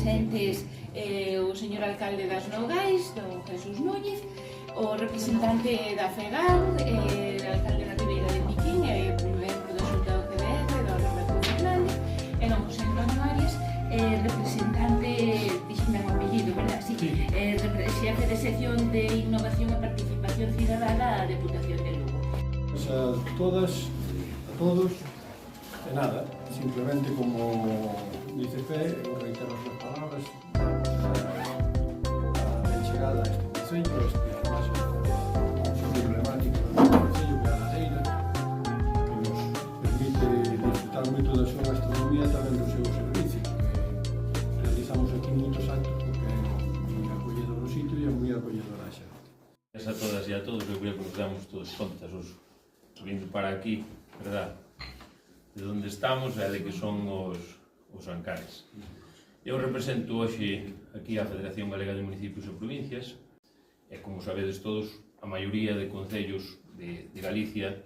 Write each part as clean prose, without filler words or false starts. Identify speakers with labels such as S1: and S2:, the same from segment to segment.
S1: presentes o señor alcalde das Nogais, don Jesús Núñez, o representante da FEGAN, o alcalde da Ribeira de Piquín, membro da Xunta do CDR, don Roberto Fernández, e don José Antonio Arias, representante, dixeme o apellido, verdad? Sí, xefe de sección de Innovación e Participación Cidadana da Deputación de Lugo.
S2: A todas, a todos, de nada, simplemente como dice Fe, eu reitero as palabras, a chegada a este concello, a este máis emblemático do concello, que é a Ladeira, que nos permite disfrutar moito da súa gastronomía tamén do seu servicio, que realizamos aquí moitos actos porque é moi acolledor o sitio e é moi acolledor a xente.
S3: A todas e a todos, eu creo que nos damos todos contas, os vindo para aquí, verdad? De onde estamos e de que son os Ancares. Eu represento hoxe aquí a Federación Galega de Municipios e Provincias e, como sabedes todos, a maioría de concellos de Galicia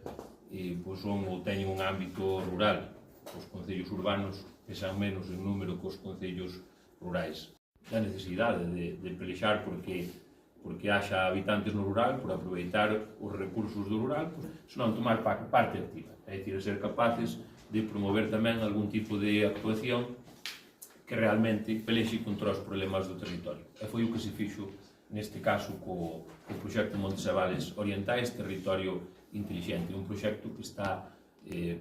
S3: son ou teñen un ámbito rural. Os concellos urbanos pesan menos en número que os concellos rurais. A necesidade de pelexar porque haxa habitantes no rural, por aproveitar os recursos do rural, senón tomar parte activa, é dicir, ser capaces de promover tamén algún tipo de actuación que realmente pelexe contra os problemas do territorio. E foi o que se fixo neste caso co proxecto Montes e Vales Orientais, Territorio Intelixente, un proxecto que está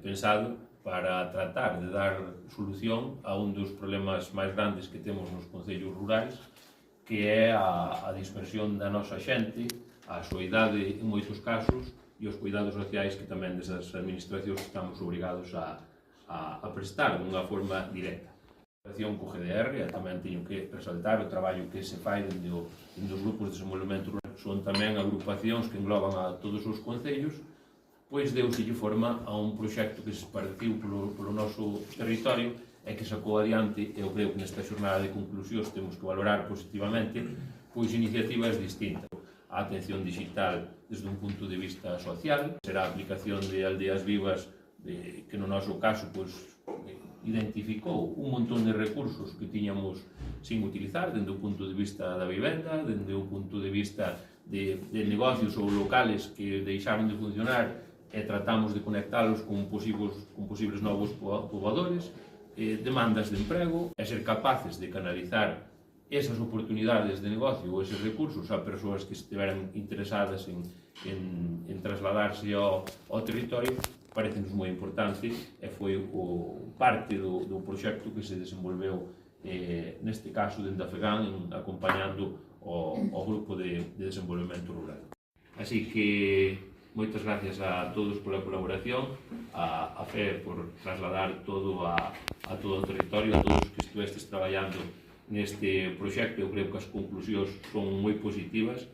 S3: pensado para tratar de dar solución a un dos problemas máis grandes que temos nos concellos rurais, que é a dispersión da nosa xente, a soidade en moitos casos e os cuidados sociais que tamén desas administracións estamos obrigados a prestar dunha forma directa. A relación co GDR, tamén teño que resaltar o traballo que se fai dende os grupos de desenvolvemento rural, son tamén agrupacións que engloban a todos os concellos, pois deuselle forma a un proxecto que se esparciu polo noso territorio e que sacou adiante, eu creo que nesta xornada de conclusións temos que valorar positivamente, pois iniciativas distintas. A atención digital desde un punto de vista social, será a aplicación de aldeas vivas que no noso caso identificou un montón de recursos que tiñamos sin utilizar, dende o punto de vista da vivenda, dende o punto de vista de negocios ou locales que deixaron de funcionar e tratamos de conectalos con posibles novos poboadores, demandas de emprego, e ser capaces de canalizar esas oportunidades de negocio ou eses recursos a persoas que estiveran interesadas en trasladarse ao territorio, parece-nos moi importante e foi parte do proxecto que se desenvolveu neste caso dende a FEGAN acompañando o grupo de desenvolvemento rural. Así que moitas gracias a todos pola colaboración, a FE por trasladar todo a todo o territorio, a todos os que estuvestes traballando neste proxecto. Eu creo que as conclusións son moi positivas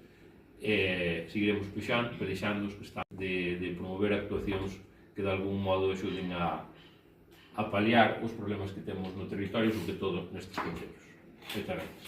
S3: e seguiremos pelexando os que están de promover actuacións que de algún modo axuden a paliar os problemas que temos no territorio, sobre todo nestes concellos. Moitas gracias.